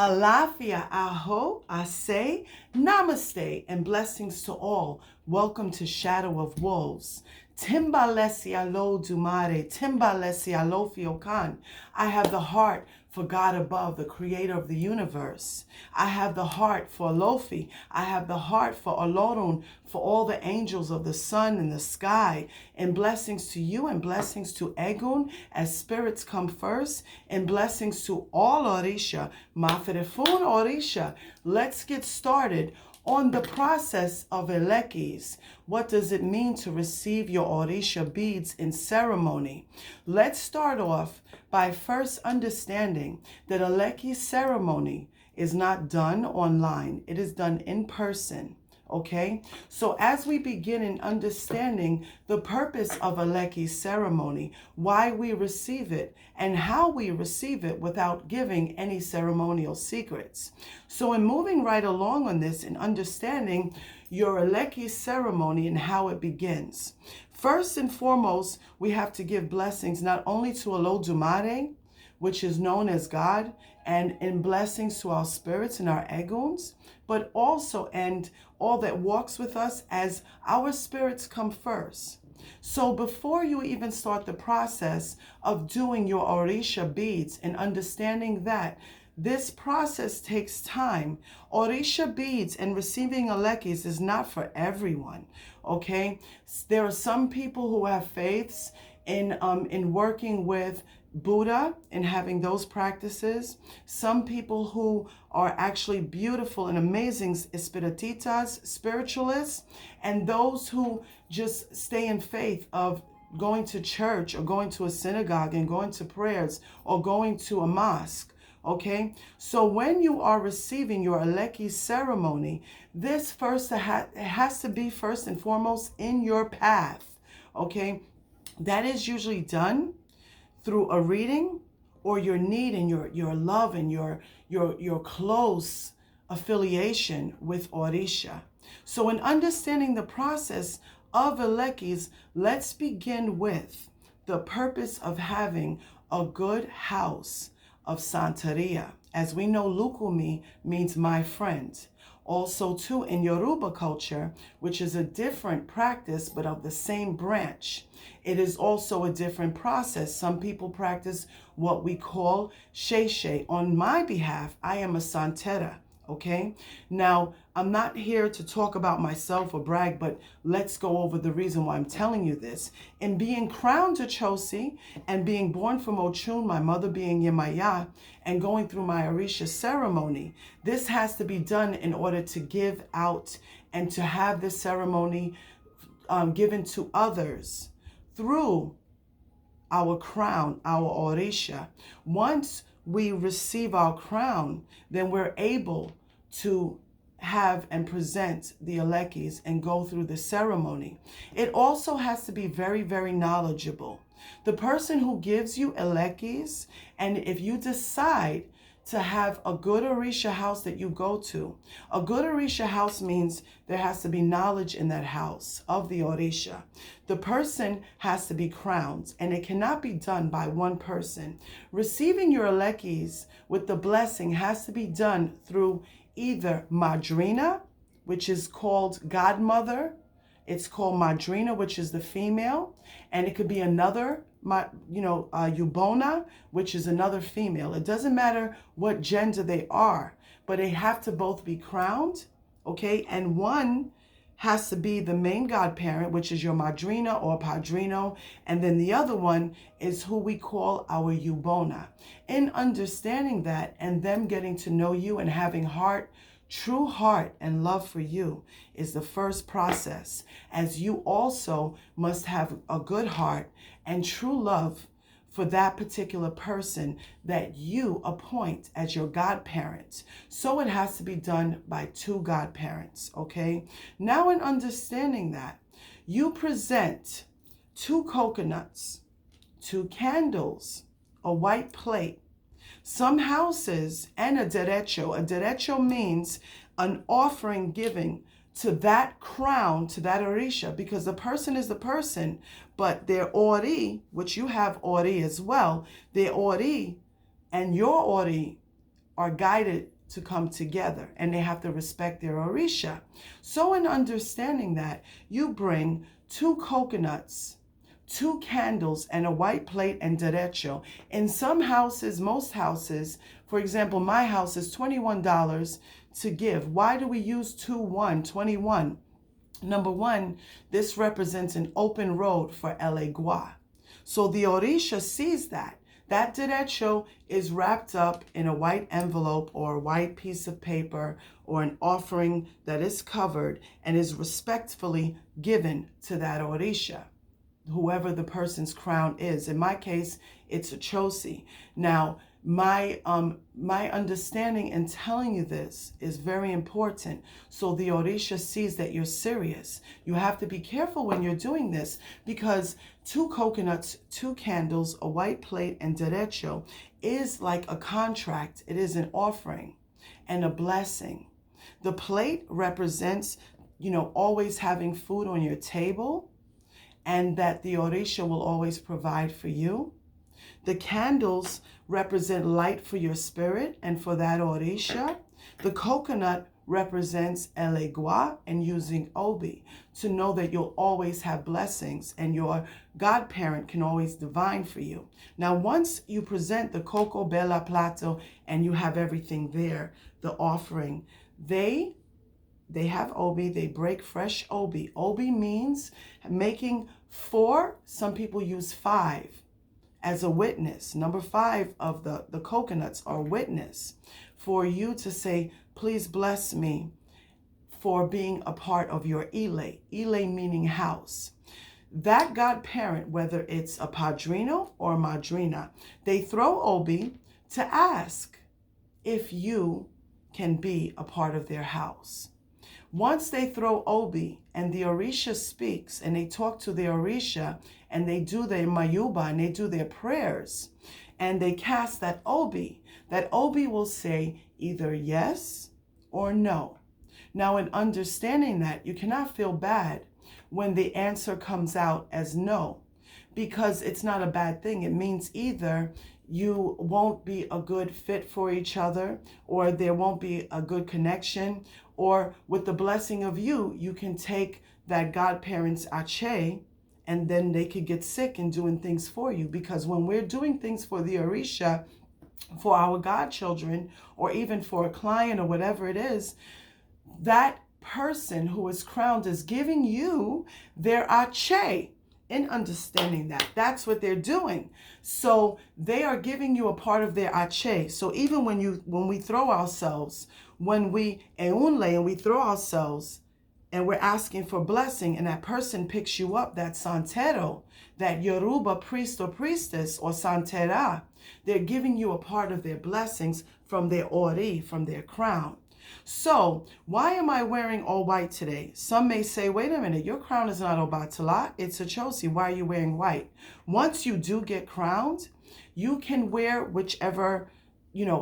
Alafia, aho, ase, namaste, and blessings to all. Welcome to Shadow of Wolves. Timbalesi alo dumare, timbalesi alo fiokan. I have the heart for God above, the creator of the universe. I have the heart for Lofi. I have the heart for Olorun, for all the angels of the sun and the sky. And blessings to you and blessings to Egun as spirits come first. And blessings to all Orisha, Maferefun Orisha. Let's get started on the process of Elekes. What does it mean to receive your Orisha beads in ceremony? Let's start off by first understanding that Elekes ceremony is not done online. It is done in person. Okay, so as we begin in understanding the purpose of Elekes ceremony, why we receive it, and how we receive it without giving any ceremonial secrets. So in moving right along on this and understanding your Elekes ceremony and how it begins, first and foremost, we have to give blessings not only to Olodumare, which is known as God, and in blessings to our spirits and our eguns, but also and all that walks with us as our spirits come first. So before you even start the process of doing your Orisha beads and understanding that this process takes time, Orisha beads and receiving Elekes is not for everyone, okay? There are some people who have faiths in working with Buddha and having those practices. Some people who are actually beautiful and amazing espirititas, spiritualists, and those who just stay in faith of going to church or going to a synagogue and going to prayers or going to a mosque. Okay, so when you are receiving your Elekes ceremony, this first has to be first and foremost in your path. Okay, that is usually done through a reading or your need and your love and your close affiliation with Orisha. So in understanding the process of Elekes, let's begin with the purpose of having a good house of Santeria. As we know, Lukumi means my friend. Also, too, in Yoruba culture, which is a different practice but of the same branch, it is also a different process. Some people practice what we call sheshe. On my behalf, I am a Santera. Okay, now I'm not here to talk about myself or brag, but let's go over the reason why I'm telling you this. In being crowned to Chosi and being born from Ochun, my mother being Yemaya, and going through my Orisha ceremony, this has to be done in order to give out and to have this ceremony given to others through our crown, our Orisha. Once we receive our crown, then we're able to have and present the Elekes and go through the ceremony. It also has to be very, very knowledgeable. The person who gives you Elekes, and if you decide to have a good Orisha house that you go to. A good Orisha house means there has to be knowledge in that house of the Orisha. The person has to be crowned, and it cannot be done by one person. Receiving your Elekes with the blessing has to be done through either Madrina, which is called godmother. It's called Madrina, which is the female, and it could be another Ubona, which is another female. It doesn't matter what gender they are, but they have to both be crowned, okay? And one has to be the main godparent, which is your madrina or padrino, and then the other one is who we call our Ubona. In understanding that and them getting to know you and having true heart and love for you is the first process, as you also must have a good heart and true love for that particular person that you appoint as your godparent. So it has to be done by two godparents, okay? Now in understanding that, you present 2 coconuts, 2 candles, a white plate, some houses, and a derecho. A derecho means an offering giving to that crown, to that Orisha, because the person is the person, but their Ori, which you have Ori as well, their Ori and your Ori are guided to come together, and they have to respect their Orisha. So in understanding that, you bring 2 coconuts, 2 candles, and a white plate and derecho. In some houses, most houses, for example, my house is $21 to give. Why do we use 21? Number one, this represents an open road for Elekes. So the Orisha sees that. That derecho is wrapped up in a white envelope or a white piece of paper or an offering that is covered and is respectfully given to that Orisha, whoever the person's crown is. In my case, it's a chosi. Now, my understanding in telling you this is very important. So the Orisha sees that you're serious. You have to be careful when you're doing this, because 2 coconuts, 2 candles, a white plate, and derecho is like a contract. It is an offering and a blessing. The plate represents, always having food on your table, and that the Orisha will always provide for you. The candles represent light for your spirit and for that Orisha. The coconut represents Elekes and using Obi to know that you'll always have blessings and your godparent can always divine for you. Now, once you present the Coco Bella Plato and you have everything there, the offering, they have Obi, they break fresh Obi. Obi means making 4, some people use 5 as a witness. Number 5 of the coconuts are witness for you to say, please bless me for being a part of your Ele. Ele meaning house. That godparent, whether it's a padrino or a madrina, they throw Obi to ask if you can be a part of their house. Once they throw Obi and the Orisha speaks and they talk to the Orisha and they do their mayuba and they do their prayers and they cast that Obi will say either yes or no. Now, in understanding that, you cannot feel bad when the answer comes out as no, because it's not a bad thing. It means either you won't be a good fit for each other, or there won't be a good connection, or with the blessing of you can take that godparent's ache and then they could get sick in doing things for you. Because when we're doing things for the Orisha, for our godchildren, or even for a client or whatever it is, that person who is crowned is giving you their ache. In understanding that, that's what they're doing. So they are giving you a part of their ache. So even when we throw ourselves, when we eunle and we throw ourselves and we're asking for blessing, and that person picks you up, that santero, that Yoruba priest or priestess or santera, they're giving you a part of their blessings from their ori, from their crown. So why am I wearing all white today? Some may say, wait a minute, your crown is not Obatala, it's a Chosi. Why are you wearing white? Once you do get crowned, you can wear whichever,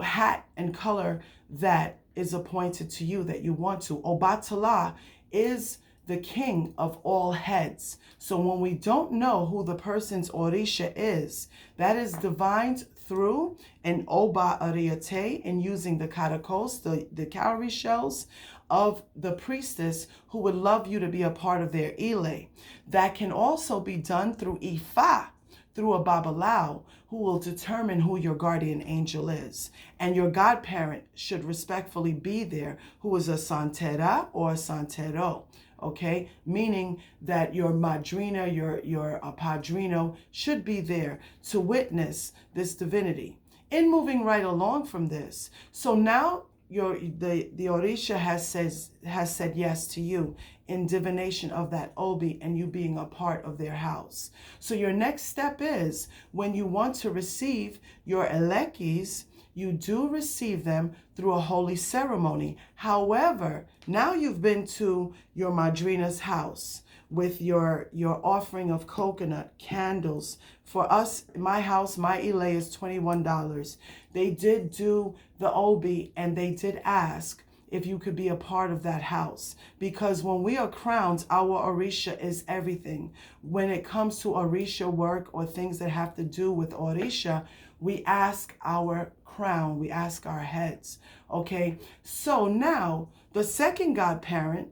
hat and color that is appointed to you that you want to. Obatala is the king of all heads. So when we don't know who the person's Orisha is, that is divined through an Oba Ariate and using the karakos, the cowrie shells of the priestess who would love you to be a part of their Ele. That can also be done through Ifa, through a Babalao, who will determine who your guardian angel is. And your godparent should respectfully be there, who is a Santera or a Santero. Okay, meaning that your madrina, your padrino should be there to witness this divinity. In moving right along from this, so now the Orisha has said yes to you in divination of that Obi and you being a part of their house. So your next step is, when you want to receive your Elekes, you do receive them through a holy ceremony. However, now you've been to your madrina's house with your offering of coconut candles. For us, my house, my Ele is $21. They did do the Obi and they did ask if you could be a part of that house. Because when we are crowned, our Orisha is everything. When it comes to Orisha work or things that have to do with Orisha, we ask our crown, we ask our heads. Okay, so now the second godparent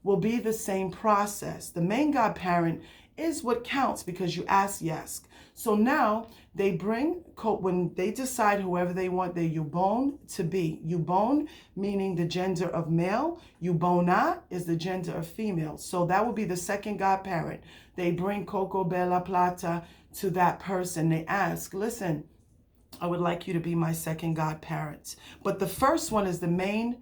will be the same process. The main godparent is what counts because you ask yes. So now they bring, when they decide whoever they want their Yubon to be. Yubon meaning the gender of male. Yubona is the gender of female. So that would be the second godparent. They bring Coco Bella Plata to that person. They ask, listen, I would like you to be my second godparent. But the first one is the main.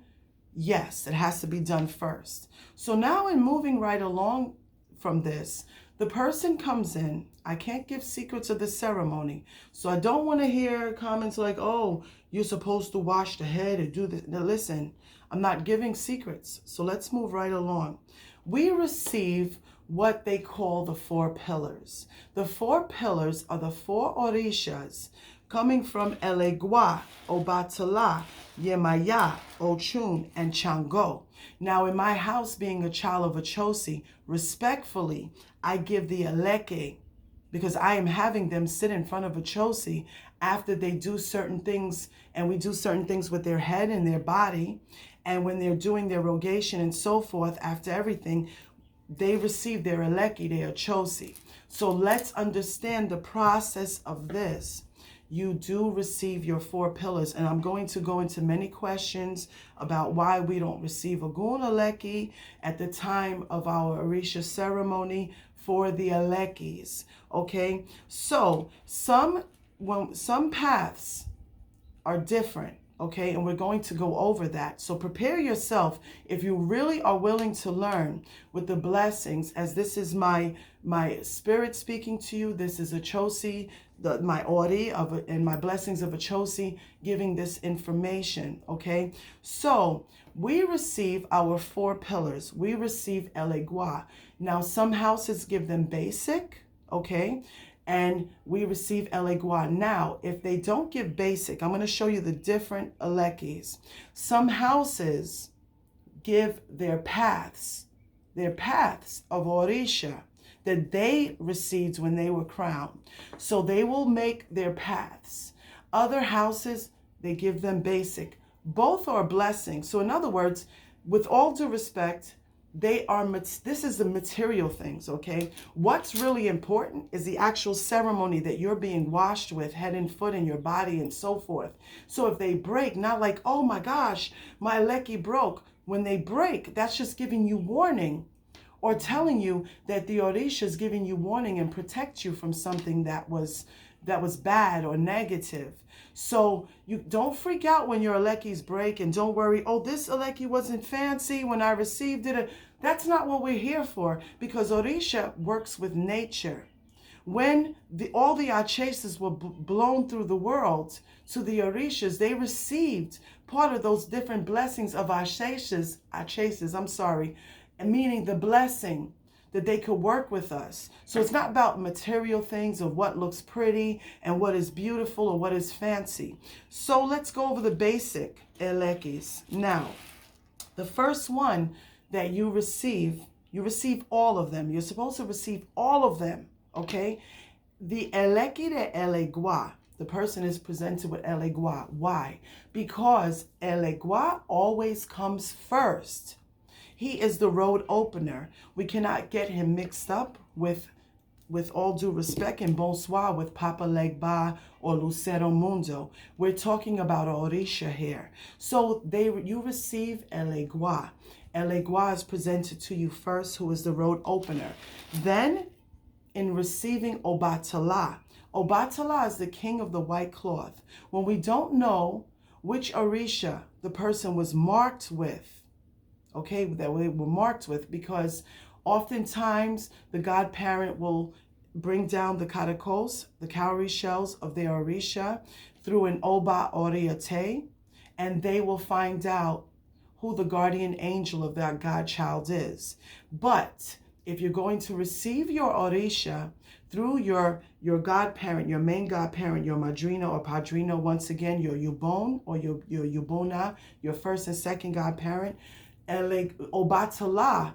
Yes, it has to be done first. So now in moving right along from this, the person comes in. I can't give secrets of the ceremony. So I don't want to hear comments like, oh, you're supposed to wash the head and do this. Now listen, I'm not giving secrets. So let's move right along. We receive what they call the 4 pillars. The 4 pillars are the 4 Orishas coming from Elegua, Obatala, Yemaya, Ochun, and Chango. Now, in my house, being a child of Achosi, respectfully, I give the Eleke, because I am having them sit in front of Achosi after they do certain things, and we do certain things with their head and their body, and when they're doing their rogation and so forth, after everything, they receive their Eleke, their Achosi. So let's understand the process of this. You do receive your 4 pillars, and I'm going to go into many questions about why we don't receive a Gun Eleke at the time of our Orisha ceremony for the Elekes. Okay, so some paths are different. Okay, and we're going to go over that. So prepare yourself if you really are willing to learn with the blessings, as this is my spirit speaking to you. This is Achosi, my Ori and my blessings of Achosi giving this information. Okay, so we receive our 4 pillars. We receive Elegua. Now some houses give them basic. Okay, and we receive Elegua. Now, if they don't give basic, I'm going to show you the different Elekes. Some houses give their paths of Orisha that they received when they were crowned. So they will make their paths. Other houses, they give them basic. Both are blessings. So in other words, with all due respect, this is the material things, okay? What's really important is the actual ceremony that you're being washed with, head and foot and your body and so forth. So if they break, not like, oh my gosh, my Eleke broke. When they break, that's just giving you warning, or telling you that the Orisha is giving you warning and protect you from something that was bad or negative. So you don't freak out when your Elekes break, and don't worry, oh, this Eleke wasn't fancy when I received it. That's not what we're here for, because Orisha works with nature. When all the Acheses were blown through the world to the Orishas, they received part of those different blessings of Acheses, and meaning the blessing that they could work with us. So it's not about material things of what looks pretty and what is beautiful or what is fancy. So let's go over the basic Elekes. Now, the first one that you receive all of them. You're supposed to receive all of them, okay? The Eleke de Elegua, the person is presented with Elegua. Why? Because Elegua always comes first. He is the road opener. We cannot get him mixed up with all due respect and bonsoir, with Papa Legba or Lucero Mundo. We're talking about Orisha here. So you receive Elegua. Elegua is presented to you first, who is the road opener. Then, in receiving Obatala, Obatala is the king of the white cloth. When we don't know which Orisha the person was marked with, okay, that they were marked with, because oftentimes the godparent will bring down the katakos, the cowrie shells of their Orisha, through an Oba Oriate, and they will find out who the guardian angel of that godchild is. But if you're going to receive your Orisha through your godparent, your main godparent, your madrina or padrino, once again, your Yubon or your Yubona, your first and second godparent, Obatala,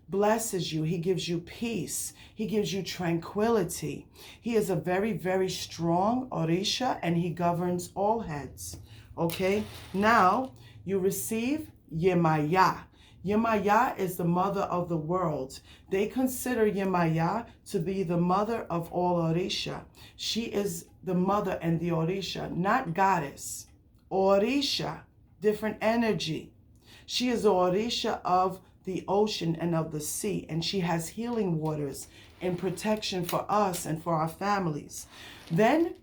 blesses you. He gives you peace. He gives you tranquility. He is a very, very strong Orisha, and he governs all heads. Okay, now you receive Yemaya. Yemaya is the mother of the world. They consider Yemaya to be the mother of all Orisha. She is the mother and the Orisha, not goddess. Orisha, different energy. She is the Orisha of the ocean and of the sea, and she has healing waters and protection for us and for our families. Then,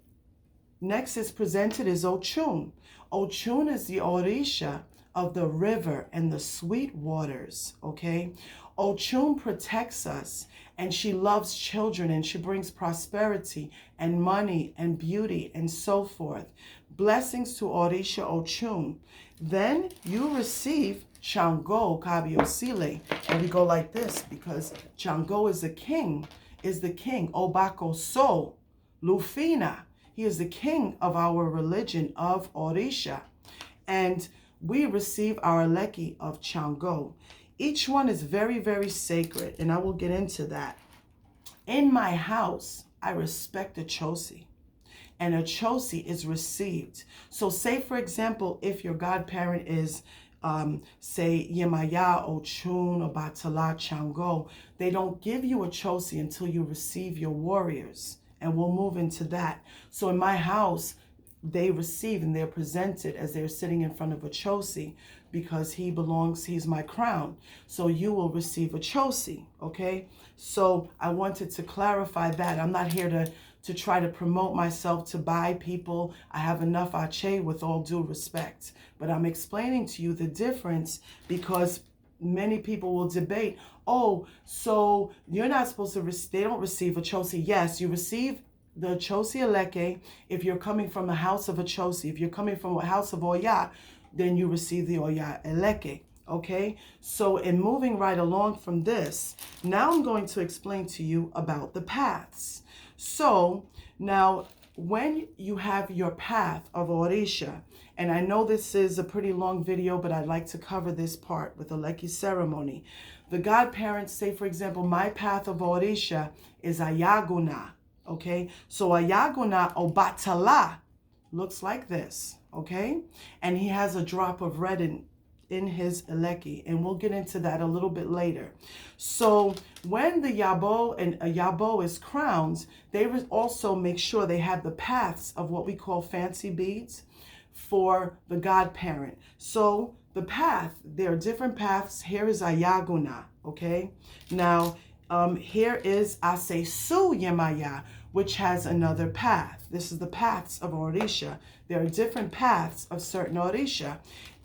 next is presented is Ochun. Ochun is the Orisha of the river and the sweet waters, okay? Ochun protects us, and she loves children, and she brings prosperity and money and beauty and so forth. Blessings to Orisha Ochun. Then you receive Shango Kabiosile, and we go like this because Shango is the king, Obako So, Lufina. He is the king of our religion of Orisha. And we receive our Eleke of Shango. Each one is very, very sacred, and I will get into that. In my house, I respect a Chosi, and a Chosi is received. So say, for example, if your godparent is, say, Yemaya, Ochun, or Batala, Shango, they don't give you a Chosi until you receive your warriors, and we'll move into that. So in my house, they receive and they're presented as they're sitting in front of a Chosi because he's my crown. So you will receive a Chosi, okay? So I wanted to clarify that. I'm not here to try to promote myself to buy people. I have enough Ache, with all due respect. But I'm explaining to you the difference because many people will debate, oh, so you're not supposed to, they don't receive a Chosi. Yes, you receive the Chosi Eleke if you're coming from the house of a Chosi. If you're coming from a house of Oya, then you receive the Oya Eleke. Okay, so in moving right along from this, now I'm going to explain to you about the paths. So now when you have your path of Orisha, and I know this is a pretty long video, but I'd like to cover this part with Eleke ceremony. The godparents say, for example, my path of Orisha is Ayaguna. Okay, so Ayaguna Obatala looks like this, okay? And he has a drop of red in his Eleke, and we'll get into that a little bit later. So when the Yabo and a Yabo is crowned, they also make sure they have the paths of what we call fancy beads for the godparent. So the path, there are different paths. Here is Ayaguna, okay? Now, here is Asesu Yemaya, which has another path. This is the paths of Orisha. There are different paths of certain Orisha.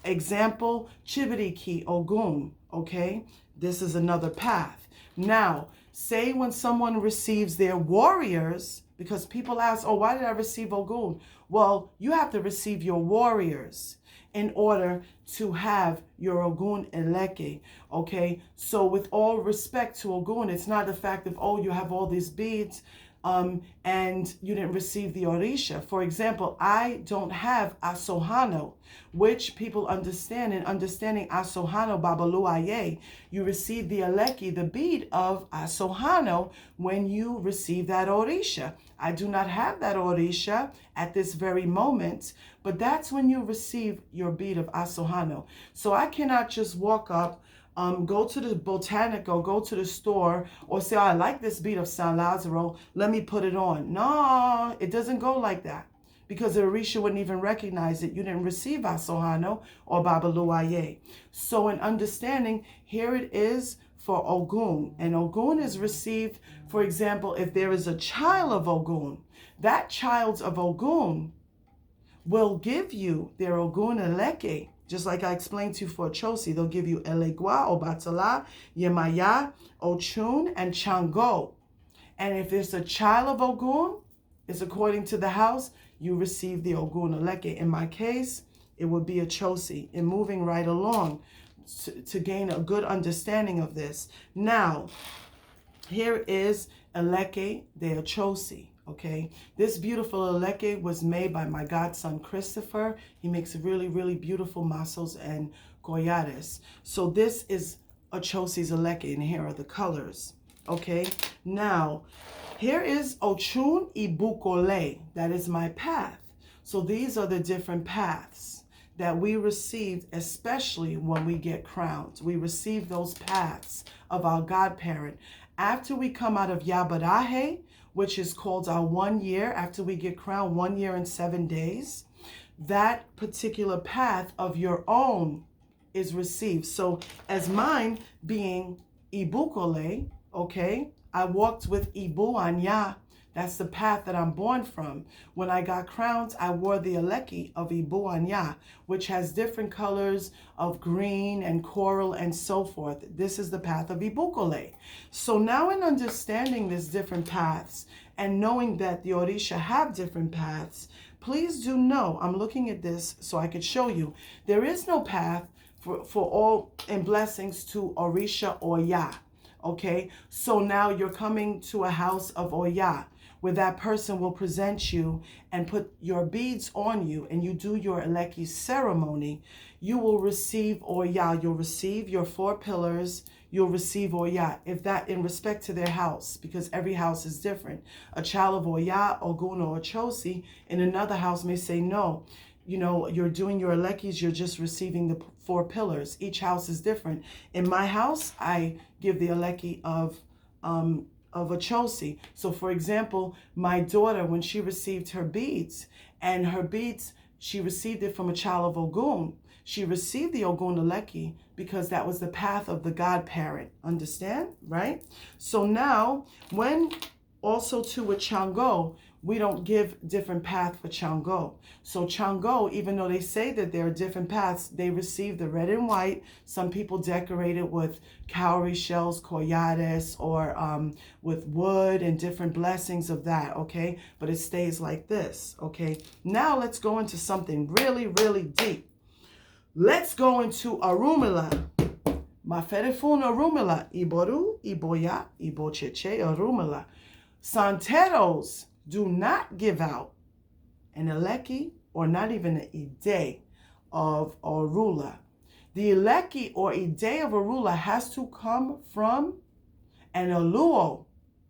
Example, Chibiriki Ogun, okay? This is another path. Now, say when someone receives their warriors, because people ask, oh, why did I receive Ogun? Well, you have to receive your warriors in order to have your Ogun Eleke, okay? So with all respect to Ogun, it's not the fact of, oh, you have all these beads, and you didn't receive the Orisha. For example, I don't have Asohano, which people understand. In understanding Asohano Babaluaye, you receive the Eleke, the bead of Asohano, when you receive that Orisha. I do not have that Orisha at this very moment, but that's when you receive your bead of Asohano. So I cannot just walk up, go to the botanical, go to the store, or say, oh, I like this bead of San Lazaro, let me put it on. No, it doesn't go like that, because the Orisha wouldn't even recognize it. You didn't receive Asohano or Babaluaye. So in understanding, here it is for Ogun. And Ogun is received, for example, if there is a child of Ogun, that child of Ogun will give you their Ogun Eleke. Just like I explained to you for Chosi, they'll give you Elegua, Obatala, Yemaya, Ochun, and Chango. And if it's a child of Ogun, it's according to the house, you receive the Ogun Eleke. In my case, it would be a Chosi. And moving right along to gain a good understanding of this. Now, here is Eleke de Chosi. Okay, this beautiful Eleke was made by my godson Christopher. He makes really, really beautiful mazos and Collardes. So this is Ochosi's Eleke, and here are the colors. Okay, now here is Ochun Ibukole. That is my path. So these are the different paths that we received, especially when we get crowned. We receive those paths of our godparent. After we come out of Yabarahe, which is called our 1 year, after we get crowned, 1 year and 7 days, that particular path of your own is received. So as mine being Ibukole, okay, I walked with Ibu Anya. That's the path that I'm born from. When I got crowned, I wore the Eleke of Ibu Anya, which has different colors of green and coral and so forth. This is the path of Ibukole. So now in understanding these different paths and knowing that the Orisha have different paths, please do know, I'm looking at this so I could show you, there is no path for all in blessings to Orisha or Yah. Okay, so now you're coming to a house of Oya, where that person will present you and put your beads on you, and you do your Eleke ceremony. You will receive Oya. You'll receive your 4 pillars. You'll receive Oya, if that in respect to their house, because every house is different. A child of Oya, Ogun, or Ochosi in another house may say no. You know, you're doing your Elekes, you're just receiving the 4 pillars. Each house is different. In my house, I give the Eleke of Ochosi. So for example, my daughter, when she received her beads, and her beads, she received it from a child of Ogun. She received the Ogun Eleke because that was the path of the godparent. Understand? Right? So now, when also to with Chango, we don't give different path for Chango. So Chango, even though they say that there are different paths, they receive the red and white. Some people decorate it with cowrie shells, Collardes, or with wood and different blessings of that, okay? But it stays like this, okay? Now let's go into something really, really deep. Let's go into Arumila. Maferefun Arumila. Iboru, Iboya, Ibocheche Arumila. Santeros do not give out an Eleke or not even an Ide of Orula. The Eleke or Ide of Orula has to come from an Aluo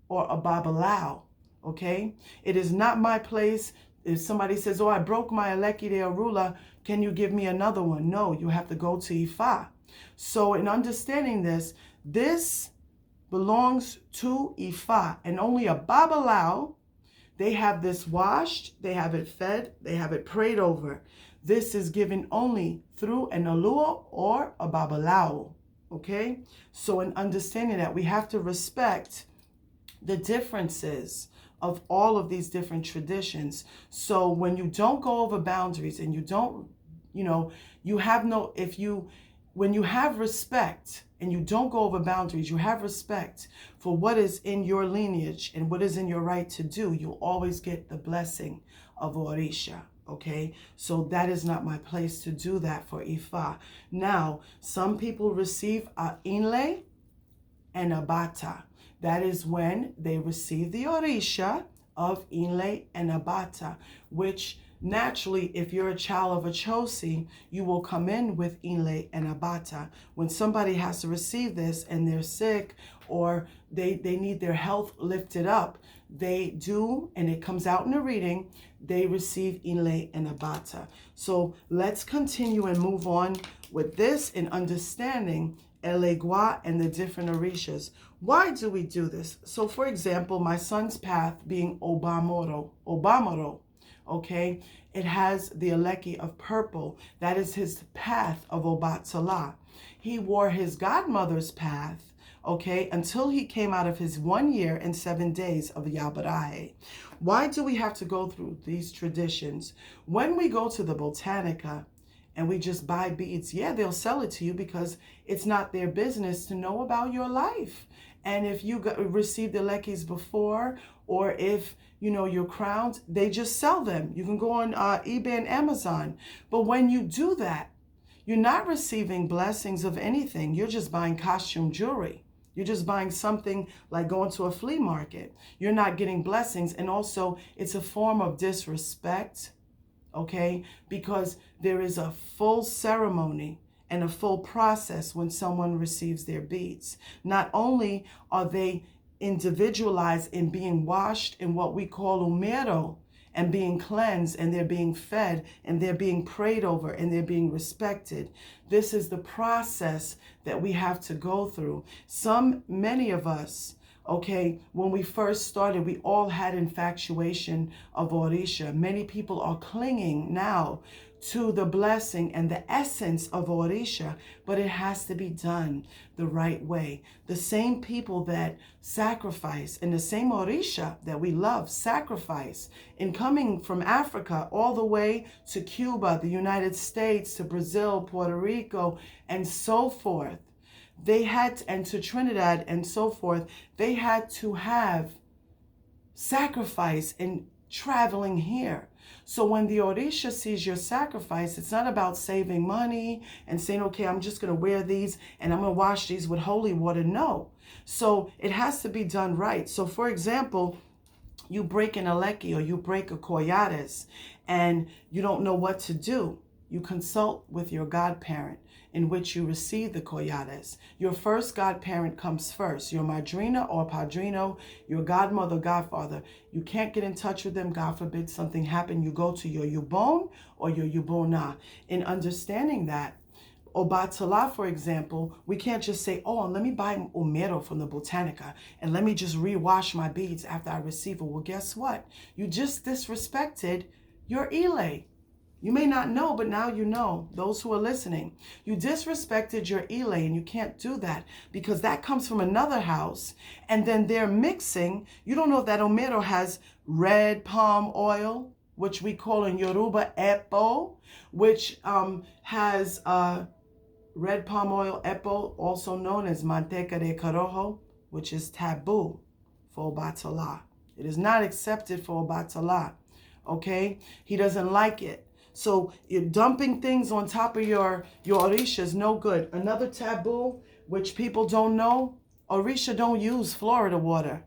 or a Babalao, okay? It is not my place. If somebody says, oh, I broke my Eleke de Orula, can you give me another one? No, you have to go to Ifa. So in understanding this, this belongs to Ifa, and only a Babalao, they have this washed, they have it fed, they have it prayed over. This is given only through an Aluo or a Babalao, okay? So in understanding that, we have to respect the differences of all of these different traditions. So when you don't go over boundaries and you don't, you know, you have no, when you have respect and you don't go over boundaries, you have respect for what is in your lineage and what is in your right to do, you'll always get the blessing of Orisha, okay? So that is not my place to do that for Ifa. Now, some people receive a Inle and a Bata. That is when they receive the Orisha of Inle and a Bata, which naturally, if you're a child of a Chosi, you will come in with Inle and Abata. When somebody has to receive this and they're sick or they need their health lifted up, they do, and it comes out in the reading, they receive Inle and Abata. So let's continue and move on with this in understanding Elegua and the different Orishas. Why do we do this? So for example, my son's path being Obamoro, okay, it has the Eleke of purple. That is his path of Obatsala. He wore his godmother's path, okay, until he came out of his 1 year and 7 days of Yabarahe. Why do we have to go through these traditions? When we go to the Botanica and we just buy beads, yeah, they'll sell it to you because it's not their business to know about your life. And if you received the Elekes before, or if, you know, you're crowned, they just sell them. You can go on eBay and Amazon. But when you do that, you're not receiving blessings of anything. You're just buying costume jewelry. You're just buying something like going to a flea market. You're not getting blessings. And also, it's a form of disrespect, okay? Because there is a full ceremony and a full process when someone receives their beads. Not only are they individualized in being washed in what we call umero, and being cleansed, and they're being fed, and they're being prayed over, and they're being respected. This is the process that we have to go through. Many of us, okay, when we first started, we all had infatuation of Orisha. Many people are clinging now to the blessing and the essence of Orisha, but it has to be done the right way. The same people that sacrifice, and the same Orisha that we love sacrifice in coming from Africa all the way to Cuba, the United States, to Brazil, Puerto Rico, and so forth. And to Trinidad and so forth, they had to have sacrifice in traveling here. So when the Orisha sees your sacrifice, it's not about saving money and saying, okay, I'm just going to wear these and I'm going to wash these with holy water. No. So it has to be done right. So for example, you break an Eleke or you break a Collardes and you don't know what to do. You consult with your godparent in which you receive the Collardes. Your first godparent comes first, your madrina or padrino, your godmother, godfather. You can't get in touch with them, God forbid something happen. You go to your yubon or your yubona. In understanding that, Obatala, for example, we can't just say, oh, let me buy umero from the Botanica and let me just rewash my beads after I receive it. Well, guess what? You just disrespected your Ele. You may not know, but now you know, those who are listening. You disrespected your Ele, and you can't do that because that comes from another house, and then they're mixing. You don't know if that umero has red palm oil, which we call in Yoruba epo, which has red palm oil, epo, also known as manteca de corojo, which is taboo for Obatala. It is not accepted for Obatala, okay? He doesn't like it. So you're dumping things on top of your Orisha is no good. Another taboo, which people don't know, Orisha don't use Florida water.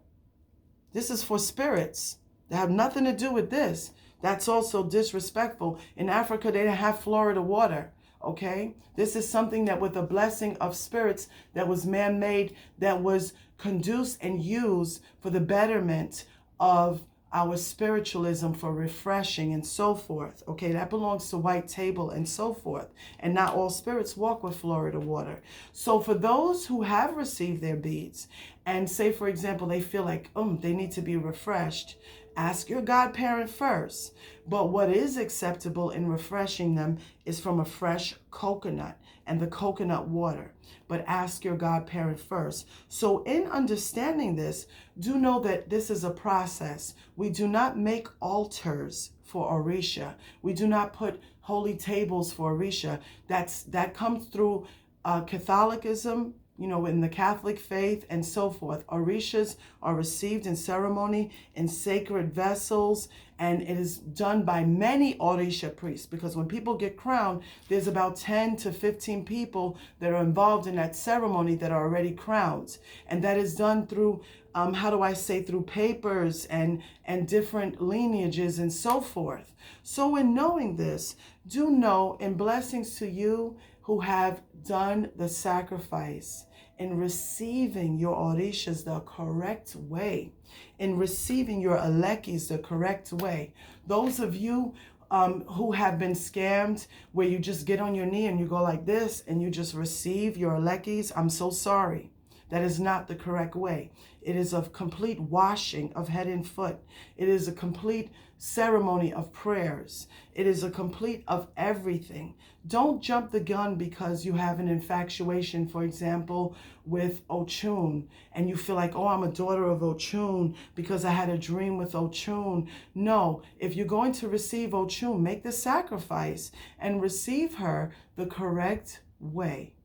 This is for spirits. They have nothing to do with this. That's also disrespectful. In Africa, they don't have Florida water. Okay, this is something that with the blessing of spirits that was man-made, that was conduced and used for the betterment of our spiritualism, for refreshing and so forth. Okay, that belongs to white table and so forth. And not all spirits walk with Florida water. So for those who have received their beads and say, for example, they feel like they need to be refreshed, ask your godparent first. But what is acceptable in refreshing them is from a fresh coconut and the coconut water. But ask your godparent first. So in understanding this, do know that this is a process. We do not make altars for Orisha. We do not put holy tables for Orisha. That comes through Catholicism, you know, in the Catholic faith and so forth. Orishas are received in ceremony in sacred vessels, and it is done by many Orisha priests, because when people get crowned, there's about 10 to 15 people that are involved in that ceremony that are already crowned. And that is done through, through papers and different lineages and so forth. So in knowing this, do know, in blessings to you who have done the sacrifice, in receiving your Orishas the correct way, in receiving your Elekes the correct way. Those of you who have been scammed, where you just get on your knee and you go like this and you just receive your Elekes, I'm so sorry. That is not the correct way. It is a complete washing of head and foot. It is a complete ceremony of prayers. It is a complete of everything. Don't jump the gun because you have an infatuation, for example, with Ochun, and you feel like, oh, I'm a daughter of Ochun because I had a dream with Ochun. No, if you're going to receive Ochun, make the sacrifice and receive her the correct way.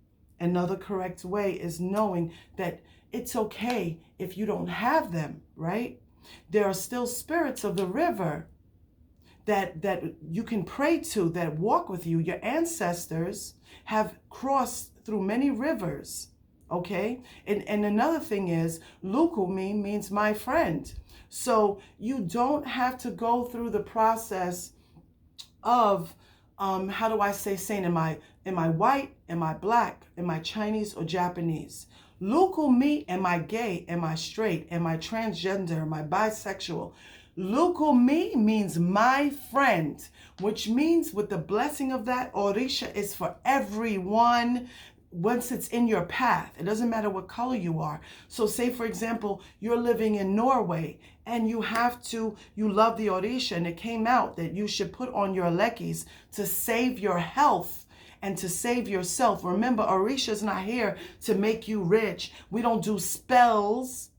Another correct way is knowing that it's okay if you don't have them, right? There are still spirits of the river that you can pray to, that walk with you. Your ancestors have crossed through many rivers, okay? And another thing is, Lukumi means my friend. So you don't have to go through the process of how do I say saint? Am I white? Am I black? Am I Chinese or Japanese? Luku me, am I gay? Am I straight? Am I transgender? Am I bisexual? Luku me means my friend, which means with the blessing of that, Orisha is for everyone once it's in your path. It doesn't matter what color you are. So say, for example, you're living in Norway and you love the Orisha, and it came out that you should put on your Elekes to save your health and to save yourself. Remember, Orisha is not here to make you rich. We don't do spells.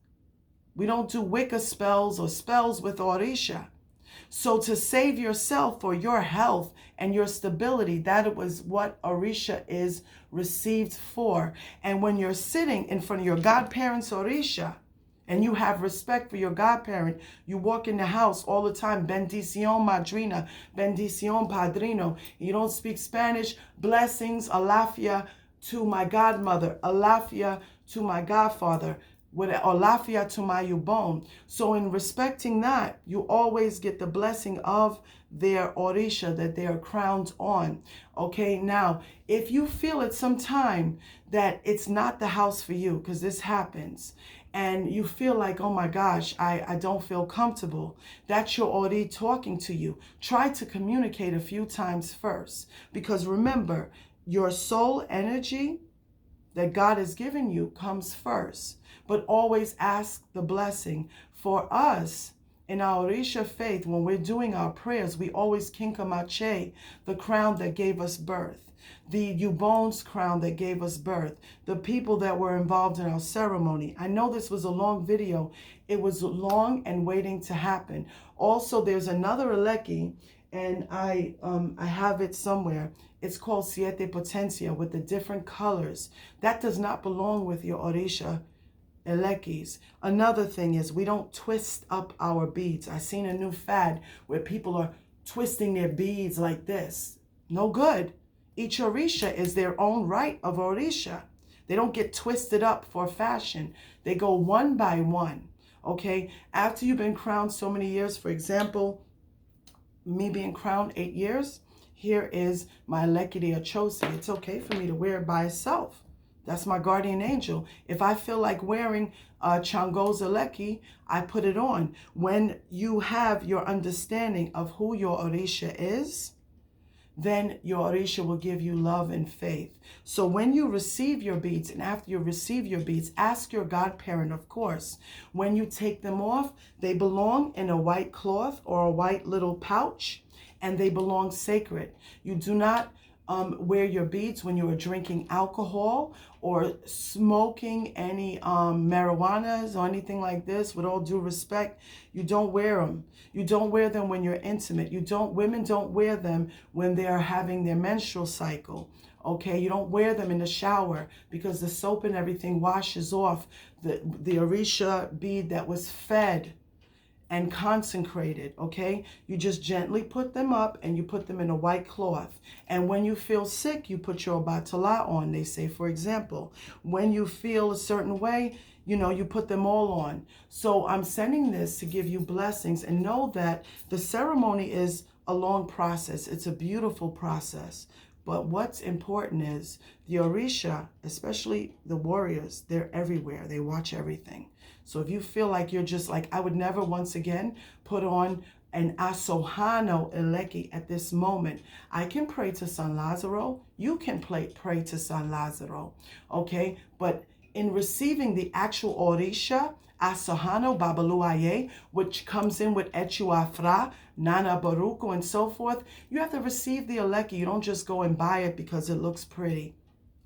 We don't do Wicca spells or spells with Orisha. So to save yourself for your health and your stability, that was what Orisha is received for. And when you're sitting in front of your godparents Orisha, and you have respect for your godparent, you walk in the house all the time, bendición madrina, bendición padrino. You don't speak Spanish, blessings, alafia to my godmother, alafia to my godfather, with olafia to my yubon. So in respecting that, you always get the blessing of their Orisha that they are crowned on. Okay, now, if you feel at some time that it's not the house for you, because this happens, and you feel like, oh my gosh, I don't feel comfortable, that's your Ori talking to you. Try to communicate a few times first, because remember, your soul energy that God has given you comes first. But always ask the blessing. For us, in our Orisha faith, when we're doing our prayers, we always kinkamache, the crown that gave us birth, the Yubon's crown that gave us birth, the people that were involved in our ceremony. I know this was a long video. It was long and waiting to happen. Also, there's another Eleke, and I have it somewhere. It's called Siete Potencia with the different colors. That does not belong with your Orisha Elekes. Another thing is we don't twist up our beads. I've seen a new fad where people are twisting their beads like this. No good. Each Orisha is their own right of Orisha. They don't get twisted up for fashion. They go one by one. Okay? After you've been crowned so many years, for example, me being crowned 8 years, here is my Eleke de Achosi. It's okay for me to wear it by itself. That's my guardian angel. If I feel like wearing Chango's Eleke, I put it on. When you have your understanding of who your Orisha is, then your Orisha will give you love and faith. So when you receive your beads, and after you receive your beads, ask your godparent, of course. When you take them off, they belong in a white cloth or a white little pouch, and they belong sacred. You do not wear your beads when you are drinking alcohol or smoking any marijuanas or anything like this. With all due respect, you don't wear them. You don't wear them when you're intimate. Women don't wear them when they are having their menstrual cycle. Okay, you don't wear them in the shower because the soap and everything washes off the Orisha bead that was fed and consecrated. Okay, you just gently put them up and you put them in a white cloth. And when you feel sick, you put your batala on. They say, for example, when you feel a certain way, you put them all on. So I'm sending this to give you blessings, and know that the ceremony is a long process. It's a beautiful process. But what's important is the Orisha, especially the warriors, they're everywhere. They watch everything. So if you feel like you're just like, I would never once again put on an Asohano Eleke at this moment, I can pray to San Lazaro. You can pray to San Lazaro. Okay? But in receiving the actual Orisha, Asohano Babaluaye, which comes in with Echu Afra, Nana Baruku, and so forth, you have to receive the Eleke. You don't just go and buy it because it looks pretty.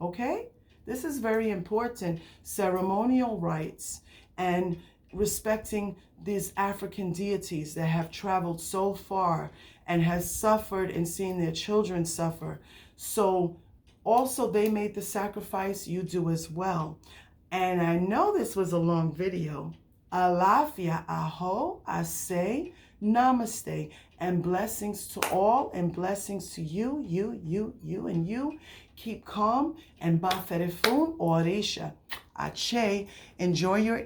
Okay? This is very important. Ceremonial rites and respecting these African deities that have traveled so far and has suffered and seen their children suffer. So also they made the sacrifice, you do as well. And I know this was a long video. Alafia, aho, ase, namaste, and blessings to all, and blessings to you, and you. Keep calm, and ba ferefun orisha. Ache, enjoy your